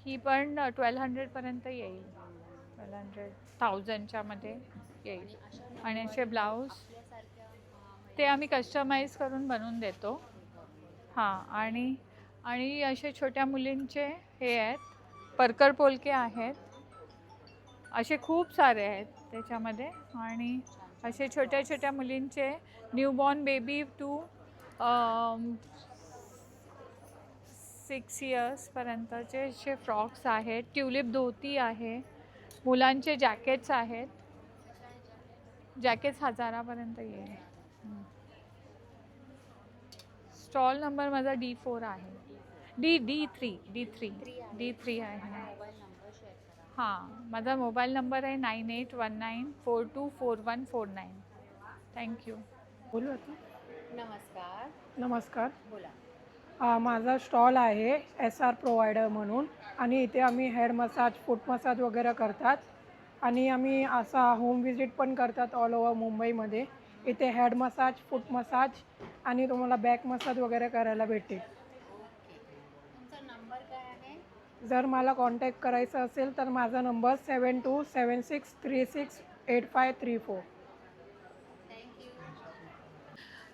ही पण 1200पर्यंत येईल. 1200 1000च्या मध्ये येईल. आणि असे ब्लाऊज ते आम्ही कस्टमाइज करून बनवून देतो. हां, आणि असे छोट्या मुलींचे हे आहेत, परकर पोलके आहेत. असे खूप सारे आहेत त्याच्यामध्ये. आणि असे छोट्या छोट्या मुलींचे न्यूबॉर्न बेबी टू 6 इयर्सपर्यंतचे असे फ्रॉक्स आहेत. ट्युलिप धोती आहे. मुलांचे जॅकेट्स आहेत. जॅकेट्स 1000पर्यंत येईल. स्टॉल नंबर माझा D4 आहे. D3 आहे. हां, माझा मोबाईल नंबर आहे 9819424149. थँक्यू. बोलू आता. नमस्कार. नमस्कार. बोला. माझा स्टॉल आहे SR प्रोव्हायडर म्हणून आणि इथे आम्ही हेड मसाज, फूट मसाज वगैरे करतात आणि आम्ही असा होम विजिट पण करतात ऑल ओव्हर मुंबईमध्ये. इथे हेड मसाज, फूट मसाज आणि तुम्हाला बॅक मसाज वगैरे करायला भेटेल. तुमचा नंबर काय आहे? जर मला कॉन्टॅक्ट करायचं असेल तर माझा नंबर 7276368534.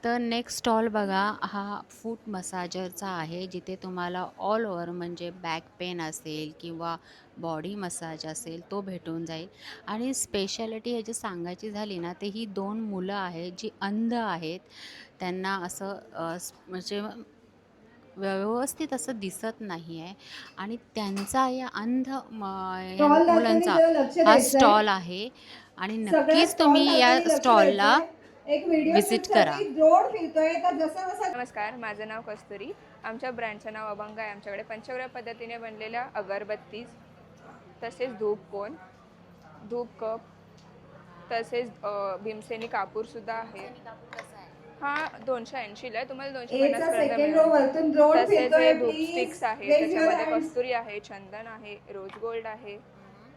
तर नेक्स्ट स्टॉल बघा, हा फूट मसाजरचा आहे, जिथे तुम्हाला ऑल ओव्हर म्हणजे बॅक पेन असेल किंवा बॉडी मसाज असेल तो भेटून जाईल. आणि स्पेशालिटी ह्याची सांगायची झाली ना, ते ही 2 मुलं आहेत जी अंध आहेत. त्यांना असं म्हणजे व्यवस्थित असं दिसत नाही आहे आणि त्यांचा या अंध या मुलांचा हा स्टॉल आहे. आणि नक्कीच तुम्ही या स्टॉलला विजिट करा. नमस्कार, माझं नाव कस्तुरी. आमच्या ब्रँडचं नाव अभंग आहे. आमच्याकडे पंचगव्य पद्धतीने बनलेल्या अगरबत्तीज, तसेच धूपकोन, धूप कप, तसेच भीमसेनी कापूरसुद्धा आहे. हा 280ला आहे, तुम्हाला 250पर्यंत मिळेल. तसेच हे धूप स्टिक्स आहे, त्याच्यामध्ये कस्तुरी आहे, चंदन आहे, रोज गोल्ड आहे,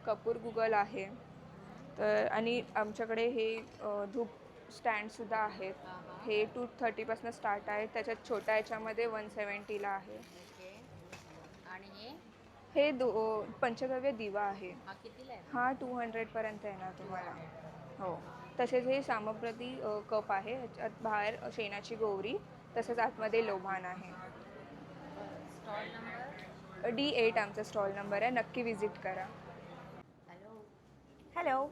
कपूर गुगल आहे. तर आणि आमच्याकडे हे धूप स्टँडसुद्धा आहेत. हे 230पासून स्टार्ट आहे. त्याच्यात छोट्या याच्यामध्ये 170ला आहे. आणि हे पंचगव्य दिवा आहे. हा 200पर्यंत येणार तुम्हाला. हो, तसेच हे सामप्रती कप आहे. ह्याच्यात बाहेर शेणाची गोवरी, तसेच आतमध्ये लोभान आहे. D8 आमचा स्टॉल नंबर आहे. नक्की विजिट करा. हॅलो,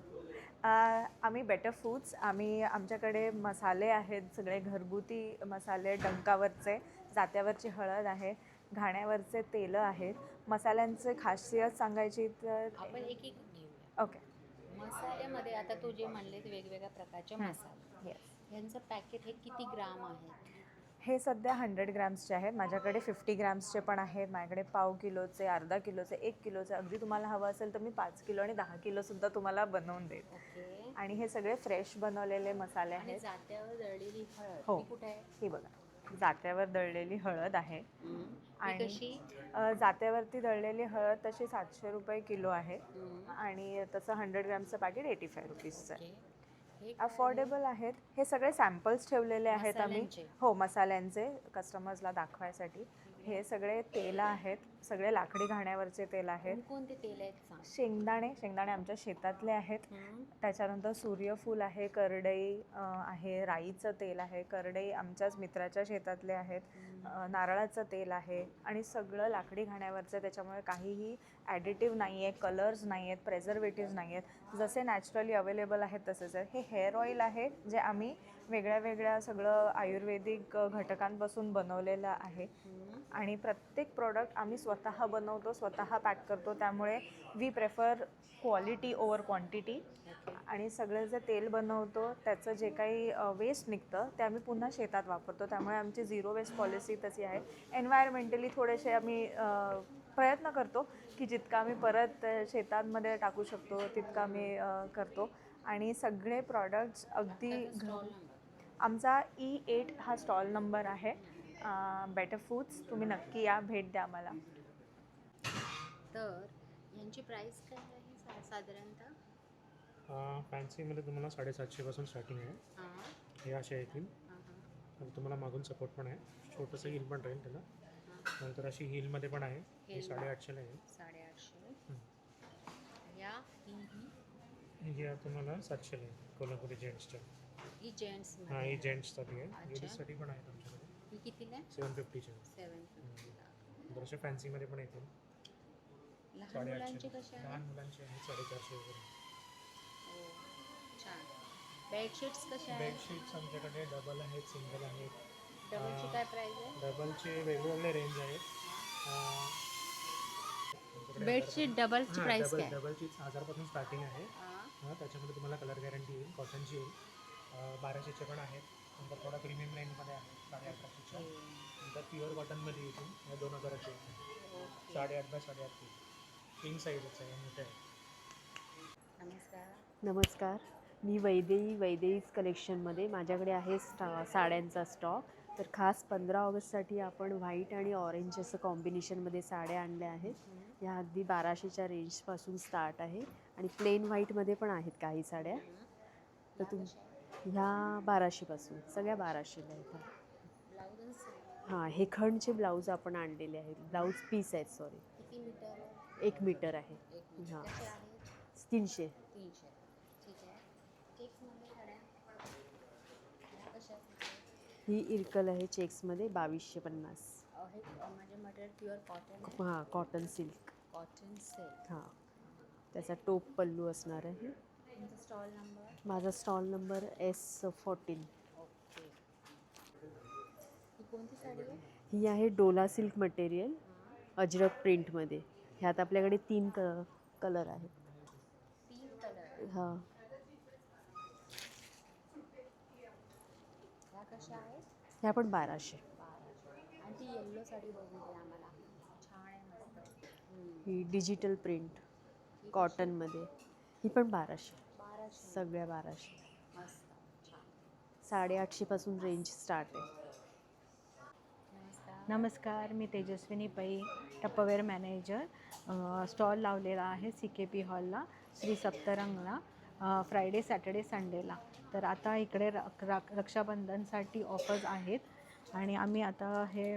आम्ही बेटर फूड्स. आमच्याकडे मसाले आहेत, सगळे घरगुती मसाले डंकावरचे, जात्यावरची हळद आहे, घाण्यावरचे तेलं आहेत, मसाल्यांचे खासियत सांगायची तर आपण एक एक घेऊया. ओके. मसाल्यामध्ये आता तू जे म्हणले ते वेगवेगळ्या प्रकारचे हं. मसाले, येस. यांचं पॅकेट हे किती ग्राम आहे? हे सध्या 100 ग्रॅम्सचे आहेत. माझ्याकडे 50 ग्रॅम्सचे पण आहेत. माझ्याकडे पाव किलोचे, अर्धा किलोचे, 1 किलोचे, अगदी तुम्हाला हवं असेल तर मी 5 किलो आणि 10 किलोसुद्धा तुम्हाला बनवून देईल. ओके. आणि हे सगळे फ्रेश बनवलेले मसाले आणि आहेत. जात्यावर दळलेली हळद हो. ती कुठे आहे? ही बघा, जात्यावर दळलेली हळद आहे. ती आणि कशी? जात्यावरती दळलेली हळद तशी 700 रुपये किलो आहे. आणि तसं 100 ग्रॅमचं पॅकेट 85 रुपीजचं आहे. हे अफोर्डेबल आहेत. हे सगळे सॅम्पल्स ठेवलेले आहेत आम्ही. मसाल्यांचे? हो, मसाल्यांचे कस्टमर्सला दाखवायसाठी. हे सगळे तेल आहेत, सगळे लाकडी घाण्यावरचे तेल आहेत. कोणते तेल आहेत सांग? शेंगदाणे आमच्या शेतातले आहेत. त्याच्यानंतर सूर्यफूल आहे, करडई आहे, राईचं तेल आहे, करडई आमच्याच मित्राच्या शेतातले आहेत, नारळाचं तेल आहे आणि सगळं लाकडी घाण्यावरचं. त्याच्यामुळे काहीही ॲडिटिव्ह नाही आहे, कलर्स नाही आहेत, प्रेझर्वेटिव्ज नाही आहेत, जसे नॅचरली अवेलेबल आहेत तसेच आहेत. हे हेअर ऑइल आहे जे आम्ही वेगळ्या सगळं आयुर्वेदिक घटकांपासून बनवलेलं आहे. आणि प्रत्येक प्रोडक्ट आम्ही स्वतः बनवतो, स्वतः पॅक करतो. त्यामुळे we prefer quality over quantity. आणि सगळं जे तेल बनवतो त्याचं जे काही वेस्ट निघतं ते आम्ही पुन्हा शेतात वापरतो. त्यामुळे आमची झिरो वेस्ट पॉलिसी तशी आहे. एन्व्हायरमेंटली थोडेसे आम्ही प्रयत्न करतो की जितकं आम्ही परत शेतांमध्ये टाकू शकतो तितकं आम्ही करतो. आणि सगळे प्रॉडक्ट्स अगदी आमचा E8 हा स्टॉल नंबर आहे. Better foods. तुम्ही नक्की या, भेट द्या मला. तर यांची प्राइस काय आहे साधारणतः? फॅन्सीमध्ये तुम्हाला 750 पासून स्टार्टिंग आहे. हे असे येतील. तर तुम्हाला मागून सपोर्ट पण आहे, छोटंसं हिल पण राहील त्याला. नंतर अशी हिलमध्ये पण आहे, ही 850ला आहे. 850. या ही तुम्हाला 700ला आहे, कोल्हापुरी जेंट्सच्या. ही जेंट्स हां, ही जेंट्ससाठी आहे. लेडीजसाठी पण आहेत आमच्याकडे. ही कितीला आहे? 750च्या. 750ला. नंतर असे फॅन्सीमध्ये पण येतील. लहान मुलांचे कसे आहे? लहान मुलांचे आहेत 450 वगैरे. हो, छान. बेडशीट्स कशा आहेत? बेडशीट्स आमच्याकडे डबल आहेत, सिंगल आहेत. डबलची काय प्राइस आहे? डबलचे वेगवेगळे रेंज आहेत. बेडशीट डबलची प्राइस काय? डबलची 1000 पासून स्टार्टिंग आहे. त्याच्यामध्ये तुम्हाला कलर गॅरंटी येईल, कॉटनची येईल. 1200चे पण आहेत. नंतर थोडा प्रीमियम रेंजमध्ये आहे 1150च्या. नंतर प्युअर कॉटनमध्ये येतील, या 2000चे येतील. 8.5 बाय 8.5 किंग साईजच आहे, मोठे आहे. नमस्कार. मी वैदेहीज कलेक्शनमध्ये माझ्याकडे आहे साड्यांचा स्टॉक. तर खास 15 ऑगस्टसाठी आपण व्हाईट आणि ऑरेंज असं कॉम्बिनेशनमध्ये साड्या आणल्या आहेत. ह्या अगदी 1200च्या रेंजपासून स्टार्ट आहे आणि प्लेन व्हाईटमध्ये पण आहेत काही साड्या. तर ह्या 1200पासून, सगळ्या 1200ला आहेत. हां, हे खणचे ब्लाऊज आपण आणलेले आहेत, ब्लाऊज पीस आहेत, सॉरी. 1 मीटर आहे. हां, 300. ही इरकल आहे चेक्समध्ये 2250. म्हणजे मटेरियल प्युअर कॉटन. हां, कॉटन सिल्क. Cotton silk. हां, त्याचा टोप पल्लू असणार आहे. Stall number? माझा स्टॉल नंबर S14. ओके. ही कोणती साडी आहे? ही आहे डोला सिल्क मटेरियल, अजरक प्रिंटमध्ये. ह्यात आपल्याकडे 3 कलर आहेत. 3 कलर? हां. ह्या कशा आहेत? ह्या पण 1200. आणि ती येल्लो साडी बघून दे आम्हाला, छान आहे, मस्त. ही डिजिटल प्रिंट कॉटनमध्ये, ही पण 1200. सगळ्या 1200. मस्त, छान. 850 पासून रेंज स्टार्ट आहे. नमस्कार. मी तेजस्विनी पै, टप्परवेअर मॅनेजर. स्टॉल लावलेला आहे CKP हॉलला, श्री सप्तरंगला, फ्रायडे, सॅटर्डे, संडेला. तर आता इकडे रक्षाबंधनसाठी ऑफर्स आहेत आणि आम्ही आता हे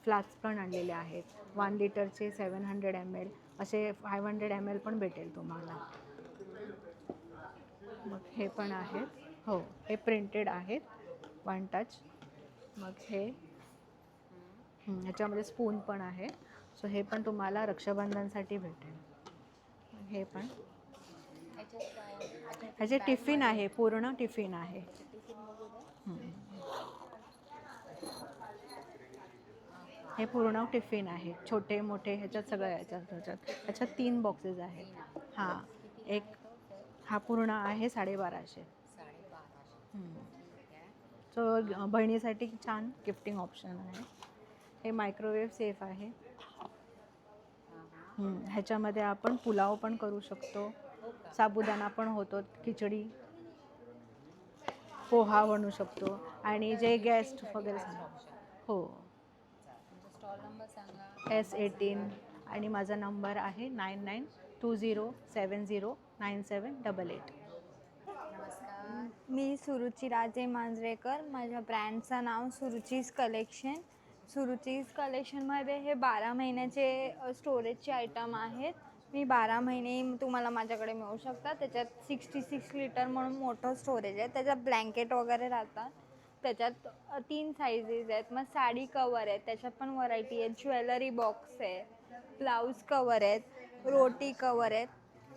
फ्लास्क पण आणलेले आहेत. 1 लिटरचे 700 ml, असे 500 ml पण भेटेल तुम्हाला. मग हे पण आहेत. हो, हे प्रिंटेड आहेत, 1 टच. मग हे ह्याच्यामध्ये स्पून पण आहे, सो हे पण तुम्हाला रक्षाबंधनसाठी भेटेल. हे पण ह्याचे टिफिन आहे, पूर्ण टिफिन आहे. हे पूर्ण टिफिन आहे, छोटे मोठे ह्याच्यात सगळं ह्याच्यात 3 बॉक्सेस आहेत. हां, एक हा पूर्ण आहे 1250. सो बहिणीसाठी छान गिफ्टिंग ऑप्शन आहे. हे मायक्रोवेव्ह सेफ आहे. ह्याच्यामध्ये आपण पुलाव पण करू शकतो, साबुदाणा पण होतो, खिचडी पोहा बनवू शकतो आणि जे गेस्ट वगैरे हो. स्टॉल नंबर सांगा. S18 आणि माझा नंबर आहे 9920709788. नमस्कार. मी सुरुची राजे मांजरेकर. माझ्या ब्रँडचं नाव सुरुचीज कलेक्शन. सुरुचीज कलेक्शनमध्ये हे 12 महिन्याचे स्टोरेजचे आयटम आहेत. मी 12 महिने तुम्हाला माझ्याकडे मिळू शकतात. त्याच्यात 66 लिटर म्हणून मोठं स्टोरेज आहे. त्याच्यात ब्लँकेट वगैरे राहतात. त्याच्यात 3 साईजेस आहेत. मग साडी कवर आहेत, त्याच्यात पण व्हरायटी आहे. ज्वेलरी बॉक्स आहे, ब्लाऊज कवर आहेत, रोटी कवर आहेत.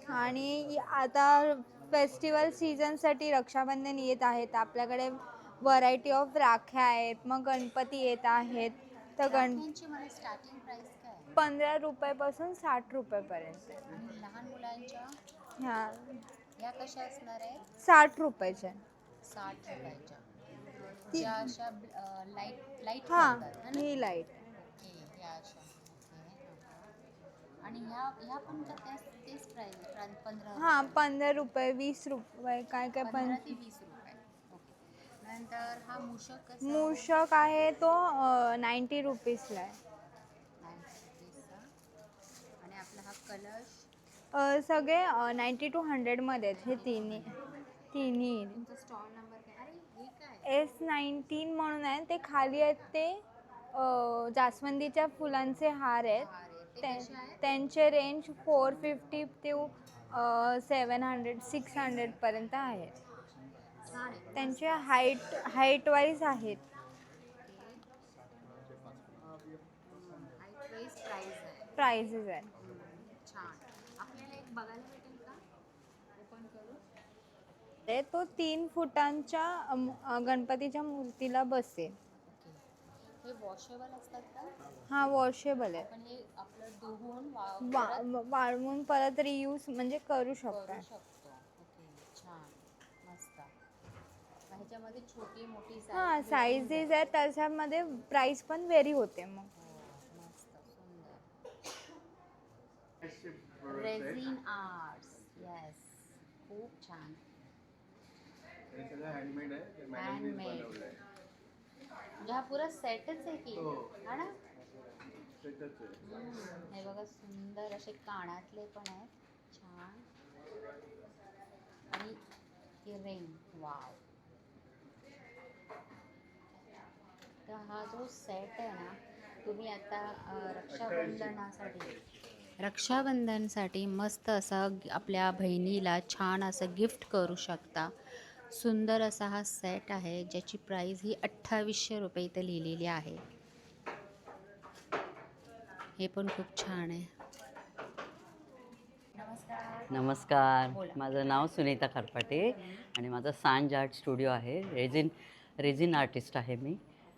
आणि आता फेस्टिवल सीझनसाठी रक्षाबंधन येत आहेत. आपल्याकडे व्हरायटी ऑफ राख्या आहेत. मग गणपती येत आहेत. तर स्टार्टिंग प्राइस काय आहे? 15 रुपयापासून 60 रुपयापर्यंत. आणि लहान मुलांच्या ह्या कशा असणार आहेत? 60 रुपयाच्या. 60 रुपयाच्या. ज्या अशा लाईट हां, ही लाईट. ह्या अशा. आणि ह्या पण तेच प्राइस 15. हां, 15 रुपये, 20 रुपये, काय 15 ते 20 रुपये. ओके. नंतर हा मूषक कसा? मूषक आहे तो 90 रुपीजला आहे. 90 रुपीजचा. आणि आपला हा कलश सगळे 90 to 100 मध्ये आहेत हे तिन्ही. तुमचा स्टॉल नंबर काय? अरे हे काय? S19 म्हणून आहे. ते खाली आहेत ते जास्वंदीच्या फुलांचे हार आहेत. त्यांचे रेंज 450 ते 700-600 पर्यंत आहेत. त्यांचे हाईट वाईज आहेत. प्राइजेस आहेत. छान. आपल्याला एक बघायला भेटेल का? ओपन करू. तो 3 फुटांच्या गणपतीच्या मूर्तीला बसेल. हे वॉशेबल असतात का? हा, वॉशेबल आहे. पण हे आपलं धुवून वाळवून परत रियूज म्हणजे करू शकतो. ओके, छान, मस्त. ह्याच्यामध्ये छोटी मोठी हां, साईजेस आहेत. त्याच्यामध्ये प्राइस पण व्हेरी होते. मग मस्त, सुंदर. Resin arts. येस, खूप छान. हँडमेड आहे. म्हणजे हा पुरा सेटच आहे की? हा ना? सेटच आहे. हे बघा, सुंदर असे कानातले पण आहेत. छान. आणि इयरिंग. वाव. तर हा जो सेट आहे ना, तुम्ही आता रक्षाबंधनसाठी मस्त असा आपल्या बहिणीला छान असं गिफ्ट करू शकता. सुंदर असा हा सेट आहे, ज्याची प्राइस ही 2800 रुपये इथे लिहिलेली आहे. हे पण खूप छान आहे. नमस्कार. माझं नाव सुनीता खरपाटे आणि माझं सांज आर्ट स्टुडिओ आहे. रेझिन आर्टिस्ट आहे मी.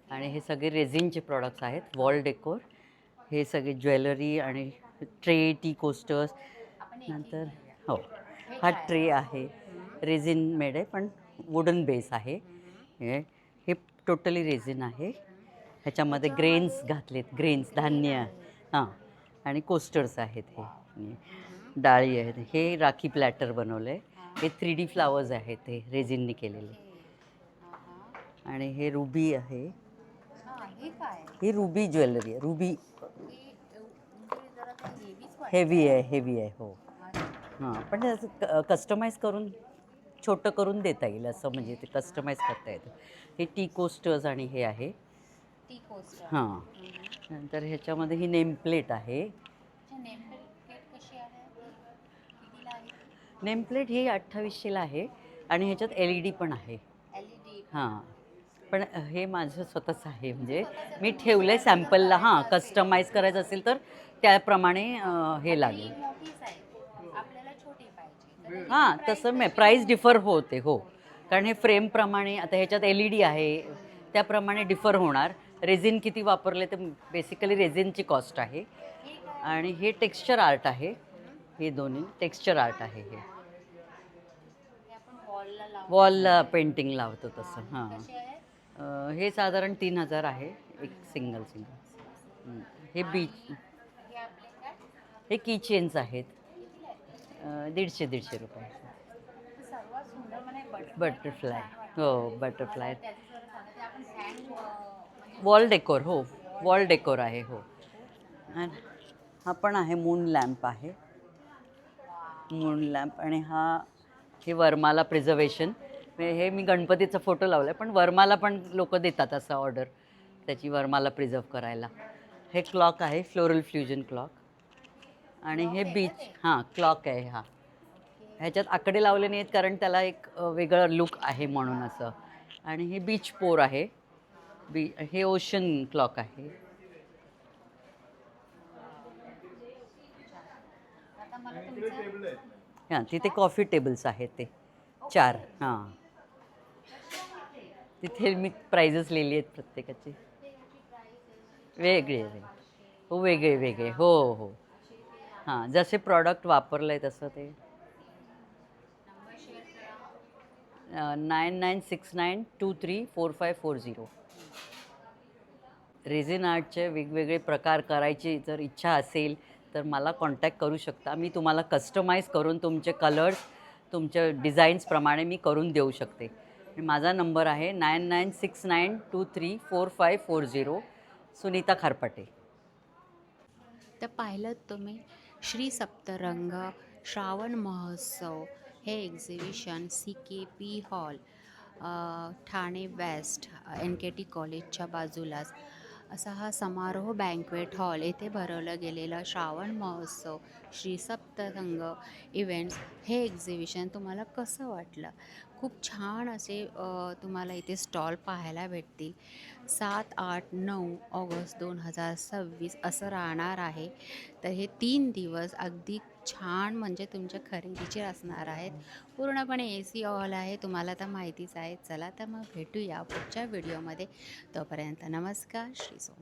आणि हे सगळे रेझिनचे प्रॉडक्ट्स आहेत. वॉल डेकोर, हे सगळे ज्वेलरी आणि ट्रे, टी कोस्टर्स. नंतर हो, हा ट्रे आहे, रेझिन मेड आहे पण वुडन बेस आहे. हे टोटली रेझिन आहे. ह्याच्यामध्ये ग्रेन्स घातलेत, ग्रेन्स धान्य. हां, आणि कोस्टर्स आहेत. हे डाळी आहेत. हे राखी प्लॅटर बनवलं आहे. हे 3D फ्लावर्स आहेत, ते रेझिनने केलेले. आणि हे रुबी आहे. ही रुबी ज्वेलरी आहे. रुबी हेवी आहे. हो. हां, पण असं कस्टमाइज करून छोटं करून देता येईल असं, म्हणजे ते कस्टमाइज करता येतं. हे टी कोस्टर्स आणि हे आहे. हां. नंतर ह्याच्यामध्ये ही नेमप्लेट आहे. नेमप्लेट ही 2800ला आहे आणि ह्याच्यात LED पण आहे. हां, पण हे माझं स्वतःच आहे, म्हणजे मी ठेवलं आहे सॅम्पलला. हां, कस्टमाइज करायचं असेल तर त्याप्रमाणे हे लागेल. हां, तसं प्राईस डिफर होते. हो, कारण हे फ्रेमप्रमाणे आता ह्याच्यात LED आहे, त्याप्रमाणे डिफर होणार. रेझिन किती वापरले तर बेसिकली रेझिनची कॉस्ट आहे. आणि हे टेक्स्चर आर्ट आहे. हे दोन्ही टेक्स्चर आर्ट आहे. हे वॉलला पेंटिंग लावतो तसं. हां, हे साधारण 3000 आहे एक सिंगल. हे बीच, हे की चेन्स आहेत 150 रुपये. बटरफ्लाय, हो बटरफ्लाय. वॉल डेकोर, हो वॉल डेकोर आहे. हो, हा पण आहे मून लॅम्प आहे. Moon lamp. आणि हे वर्माला प्रिझर्वेशन. हे मी गणपतीचा फोटो लावला आहे, पण वर्माला पण लोक देतात असं ऑर्डर, त्याची वर्माला प्रिझर्व करायला. हे क्लॉक आहे, फ्लोरल फ्युजन क्लॉक. आणि हे बीच, हां क्लॉक आहे. ह्याच्यात आकडे लावले नाहीत कारण त्याला एक वेगळं लुक आहे म्हणून असं. आणि हे बीच पोर आहे. हे ओशन क्लॉक आहे. हां, तिथे कॉफी टेबल्स आहेत ते 4. हां, तिथे मी प्राइजेस लिहिली आहेत प्रत्येकाची. वेगळे हो, वेगळे वेगळे. हो हो. हां, जसे प्रॉडक्ट वापरलं आहे तसं ते. 9969234540. रेझिन आर्टचे वेगवेगळे प्रकार करायची जर इच्छा असेल तर मला कॉन्टॅक्ट करू शकता. मी तुम्हाला कस्टमाइज करून तुमचे कलर्स, तुमच्या डिझाईन्सप्रमाणे मी करून देऊ शकते. माझा नंबर आहे 9969234540. सुनीता खारपाटे. तर पाहिलं तुम्ही श्री सप्तरंग श्रावण महोत्सव हे exhibition CKP hall, Thane west, NKT कॉलेजच्या बाजूलाच असा हा समारोह बँक्वेट हॉल येथे भरवलं गेलेलं श्रावण महोत्सव श्री सप्तरंग इव्हेंट्स हे एक्झिबिशन तुम्हाला कसं वाटलं? खूप छान असे तुम्हाला इथे स्टॉल पाहायला भेटतील. 7, 8, 9 ऑगस्ट 2026 असं राहणार आहे. तर हे 3 दिवस अगदी छान म्हणजे तुमच्या खरेदीचे असणार आहेत. पूर्णपणे AC हॉल आहे, तुम्हाला तर माहितीच आहे. चला तर मग भेटूया पुढच्या व्हिडिओमध्ये. तोपर्यंत नमस्कार. श्री स्वामी.